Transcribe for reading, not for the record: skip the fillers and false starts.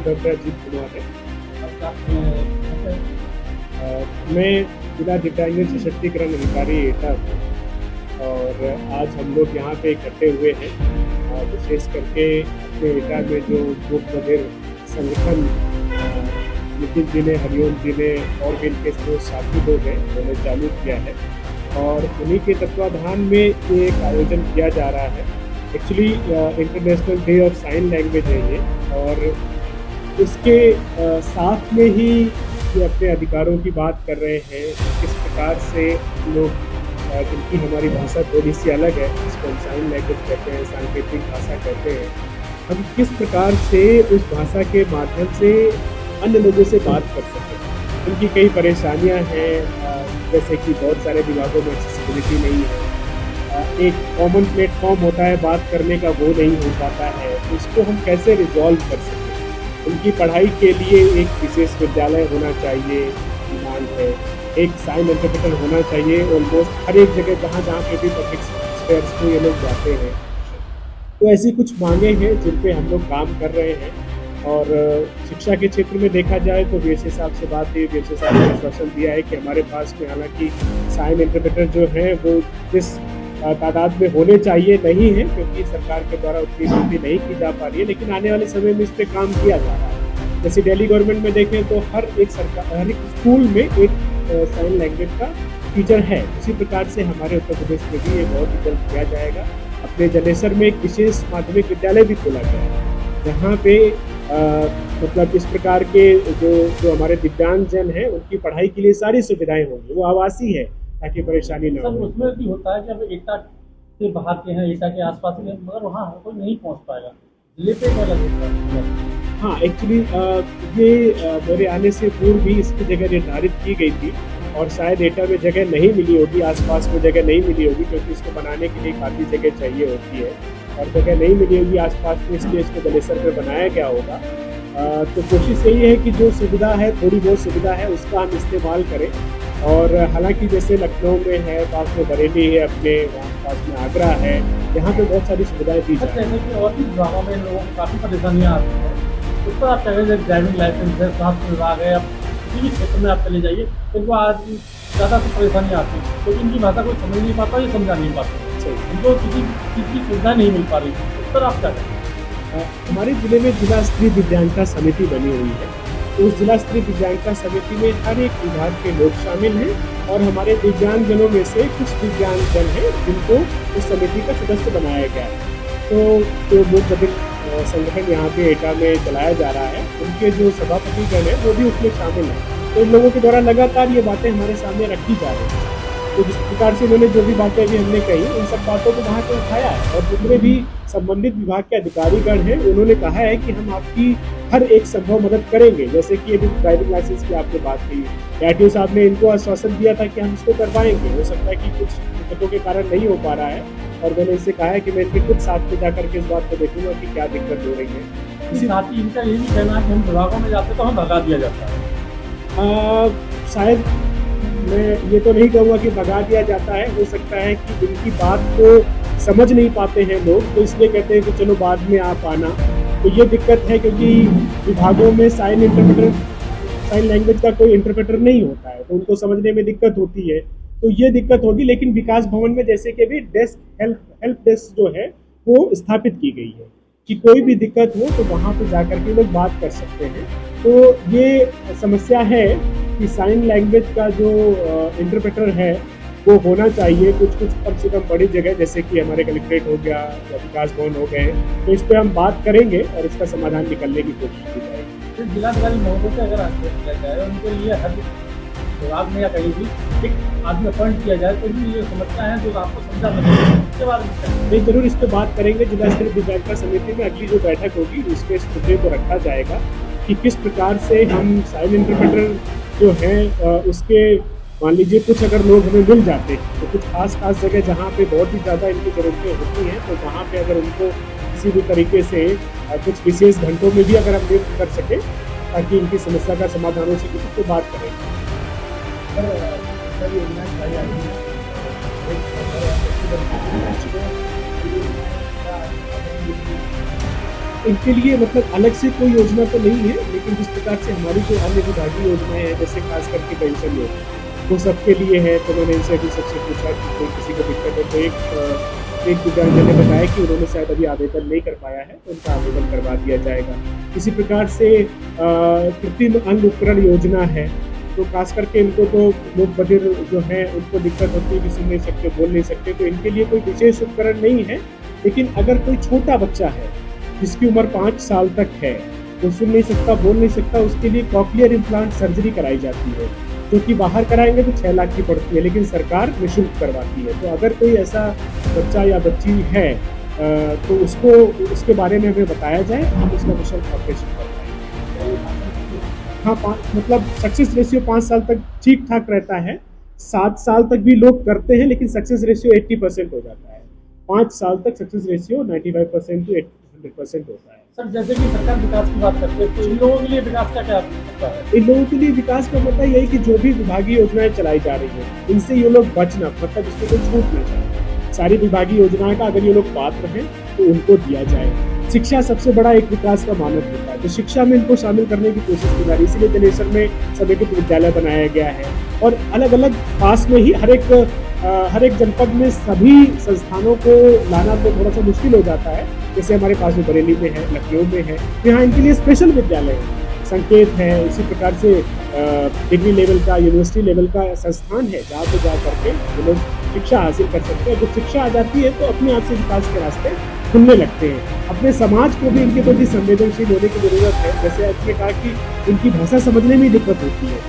Doctor Ajit Kumar है। अच्छा, आपने मैं जिला दिव्यांगजन सशक्तिकरण अधिकारी एटा हूँ और आज हम लोग यहाँ पे इकट्ठे हुए हैं। विशेष करके अपने एटा में जो मुख बधिर संगठन नितिन जी ने, हरिओम जी ने और भी इनके जो साथी लोग हैं उन्होंने चालू किया है और उन्हीं के तत्वाधान में ये एक आयोजन किया जा रहा है। Actually international day of sine language है ये, और इसके साथ में ही ये अपने अधिकारों की बात कर रहे हैं। किस प्रकार से लोग जिनकी हमारी भाषा थोड़ी सी अलग है, जिसको हम साइन लैंग्वेज कहते हैं, सांकेतिक भाषा कहते हैं, हम किस प्रकार से उस भाषा के माध्यम से अन्य लोगों से बात कर सकें। उनकी कई परेशानियां हैं, जैसे कि बहुत सारे विभागों में एक्सेसिबिलिटी नहीं है, एक कॉमन प्लेटफॉर्म होता है बात करने का, वो नहीं हो पाता है। तो इसको हम कैसे रिजॉल्व कर सकें। उनकी पढ़ाई के लिए एक विशेष विद्यालय होना चाहिए, मांग है। एक साइन इंटरप्रेटर होना चाहिए ऑलमोस्ट हर एक जगह जहाँ जहाँ पे भी पब्लिक स्पेयर्स को ये लोग जाते हैं। तो ऐसी कुछ मांगे हैं जिन पे हम लोग काम कर रहे हैं। और शिक्षा के क्षेत्र में देखा जाए तो वीएसए साहब से बात हुई, वीएसए साहब ने आश्वासन दिया है कि हमारे पास में हालांकि साइन इंटरप्रेटर जो हैं वो जिस तादाद में होने चाहिए नहीं है, क्योंकि सरकार के द्वारा उतनी भर्ती नहीं की जा पा रही है, लेकिन आने वाले समय में इस पर काम किया जा रहा है। जैसे दिल्ली गवर्नमेंट में देखें तो हर एक स्कूल में एक साइन लैंग्वेज का टीचर है। उसी प्रकार से हमारे उत्तर प्रदेश में भी ये बहुत जल्द किया जाएगा। अपने जनेसर में एक विशेष माध्यमिक विद्यालय भी खोला गया है, जहाँ पे मतलब इस प्रकार के जो हमारे दिव्यांगजन हैं उनकी पढ़ाई के लिए सारी सुविधाएं होंगी। वो आवासीय है ताकि परेशानी ना सर हो। उसमें भी होता है कि अब एटा के बाहर के हैं, एटा के आसपास के हैं, मगर वहाँ हर कोई नहीं पहुँच पाएगा। जिले पे एक अलग होता है। हाँ, एक्चुअली ये मेरे आने से पूर्व भी इसकी जगह निर्धारित की गई थी और शायद एटा में जगह नहीं मिली होगी, आसपास में जगह नहीं मिली होगी, क्योंकि इसको बनाने के लिए काफ़ी जगह चाहिए होती है और जगह नहीं मिली होगी आसपास में, इसलिए इसको जलेसर में बनाया गया होगा। तो कोशिश यही है कि जो सुविधा है, थोड़ी बहुत सुविधा है, उसका हम इस्तेमाल करें। और हालांकि जैसे लखनऊ में है, पास में बरेली है, अपने वहाँ पास में आगरा है, यहाँ पे बहुत सारी सुविधाएं दी सर जाती हैं। जैसे कि और भी विभागों में लोगों को काफ़ी परेशानियाँ आती हैं, उस पर आप कहेंगे जैसे ड्राइविंग लाइसेंस है, स्वास्थ्य विभाग है, आप किसी भी क्षेत्र में आप चले जाइए तो इनको आज ज़्यादा तो परेशानियाँ आती हैं, क्योंकि इनकी भाषा कोई समझ नहीं पाता, ये समझा नहीं पाता, सही। इनको किसी चीज़ की सुविधा नहीं मिल पा रही। उस पर आप क्या कहेंगे? हमारे जिले में जिला स्तरीय दिव्यांगता समिति बनी हुई है। तो उस जिला स्तरीय दिव्यांगता समिति में हर एक विभाग के लोग शामिल हैं और हमारे दिव्यांगजनों में से कुछ दिव्यांगजन हैं जिनको उस समिति का सदस्य बनाया गया है। तो जो मुख बधिर संगठन यहाँ पे एटा में चलाया जा रहा है, उनके जो सभापतिगण हैं वो भी उसमें शामिल हैं। तो इन लोगों के द्वारा लगातार ये बातें हमारे सामने रखी जा रही हैं। तो जिस प्रकार से उन्होंने जो भी बातें अभी हमने कही, उन सब बातों को वहाँ पे उठाया है और जितने भी संबंधित विभाग के अधिकारीगण हैं उन्होंने कहा है कि हम आपकी हर एक संभव मदद करेंगे। जैसे कि अभी ड्राइविंग लाइसेंस की आपने बात की, आरटीओ साहब ने इनको आश्वासन दिया था कि हम इसको करवाएंगे। हो सकता है कि कुछ दिक्कतों के कारण नहीं हो पा रहा है और मैंने इनसे कहा है कि मैं इनके खुद साथ में जाकर के इस बात को देखूंगा कि क्या दिक्कत हो रही है। इसी साथ ही इनका ये भी कहना है कि हम विभागों में जाते तो हम भगा दिया जाता है। शायद मैं ये तो नहीं कहूँगा कि भगा दिया जाता है, हो सकता है कि उनकी बात को समझ नहीं पाते हैं लोग, तो इसलिए कहते हैं कि चलो बाद में आप आना। तो ये दिक्कत है क्योंकि विभागों में साइन लैंग्वेज का कोई इंटरप्रेटर नहीं होता है, तो उनको समझने में दिक्कत होती है। तो ये दिक्कत होगी, लेकिन विकास भवन में जैसे कि भी हेल्प डेस्क जो है वो स्थापित की गई है कि कोई भी दिक्कत हो तो वहाँ पे जाकर के लोग बात कर सकते हैं। तो ये समस्या है कि साइन लैंग्वेज का जो इंटरप्रेटर है वो होना चाहिए कुछ कम से कम बड़ी जगह, जैसे कि हमारे कलेक्ट्रेट हो गया या विकास भवन हो गए। तो इस पर हम बात करेंगे और इसका समाधान निकलने की कोशिश की जाएगी। फिर जिलाधिकारी महोदय से अगर आदेश किया जाए, उनके लिए हर विभाग में या कहीं भी एक आदमी अपॉइंट किया जाए, तो भी ये समस्या है जो आपको समझा उसके बाद नहीं, जरूर इस पर बात करेंगे। जिला स्तरीय दिव्यांगता समिति में अगली जो बैठक होगी उसमें इस मुद्दे को रखा जाएगा कि किस प्रकार से हम साइन इंटरप्रेटर जो है उसके, मान लीजिए कुछ अगर लोग हमें मिल जाते हैं तो कुछ खास जगह जहाँ पे बहुत ही ज़्यादा इनकी ज़रूरतें होती हैं, तो वहाँ पे अगर उनको किसी भी तरीके से कुछ विशेष घंटों में भी अगर हम नियुक्त कर सकें ताकि इनकी समस्या का समाधान हो सके, तो बात करेंगे। इनके लिए मतलब अलग से कोई योजना तो नहीं है, लेकिन जिस प्रकार से हमारी जो अन्य विभागीय योजनाएँ हैं, जैसे खास करके पेंशन योजना, वो सबके लिए है। तो मैंने इनसे भी सबसे पूछा कि कोई किसी को दिक्कत है, तो एक दिव्यांग ने बताया कि उन्होंने शायद अभी आवेदन नहीं कर पाया है, तो उनका आवेदन करवा दिया जाएगा। इसी प्रकार से कृत्रिम अंग उपकरण योजना है, तो खास करके इनको तो लोग बधिर जो हैं उनको दिक्कत होती है कि सुन नहीं सकते, बोल नहीं सकते, तो इनके लिए कोई विशेष उपकरण नहीं है। लेकिन अगर कोई छोटा बच्चा है जिसकी उम्र 5 साल तक है, वो सुन नहीं सकता, बोल नहीं सकता, उसके लिए कॉक्लियर इम्प्लांट सर्जरी कराई जाती है, जो कि बाहर कराएंगे तो 6 लाख की पड़ती है, लेकिन सरकार निःशुल्क करवाती है। तो अगर कोई ऐसा बच्चा या बच्ची है तो उसको उसके बारे में हमें बताया जाए, हम उसका निःशुल्क ऑपरेशन करवाएंगे। हाँ, मतलब सक्सेस रेशियो 5 साल तक ठीक ठाक रहता है। 7 साल तक भी लोग करते हैं, लेकिन सक्सेस रेशियो 80% हो जाता है। 5 साल तक सक्सेस रेशियो 95% टू 100% होता है। सर, जैसे कि सरकार विकास की बात करते हैं, तो इन लोगों के लिए विकास का क्या होता है? इन लोगों के लिए विकास का मतलब यही कि जो भी विभागीय योजनाएं चलाई जा रही हैं, इनसे ये लोग बचना, मतलब इसमें कोई छूट ना जाए। सारी विभागीय योजनाएं का अगर ये लोग पात्र हैं तो उनको दिया जाए। शिक्षा सबसे बड़ा एक विकास का मानक होता है, तो शिक्षा में इनको शामिल करने की कोशिश की जा रही है। इसीलिए जलेसर में समेकित विद्यालय बनाया गया है, और अलग अलग पास में ही हर एक जनपद में सभी संस्थानों को लाना तो थोड़ा सा मुश्किल हो जाता है। जैसे हमारे पास में बरेली में है, लखनऊ में है, तो यहाँ इनके लिए स्पेशल विद्यालय है, संकेत है। इसी प्रकार से डिग्री लेवल का, यूनिवर्सिटी लेवल का संस्थान है, जहाँ पे जा करके वो लोग शिक्षा हासिल कर सकते हैं। जब शिक्षा आ जाती है तो अपने आप से विकास के रास्ते खुलने लगते हैं। अपने समाज को भी इनके प्रति संवेदनशील होने की जरूरत है। जैसे आपने कहा कि इनकी भाषा समझने में दिक्कत होती है,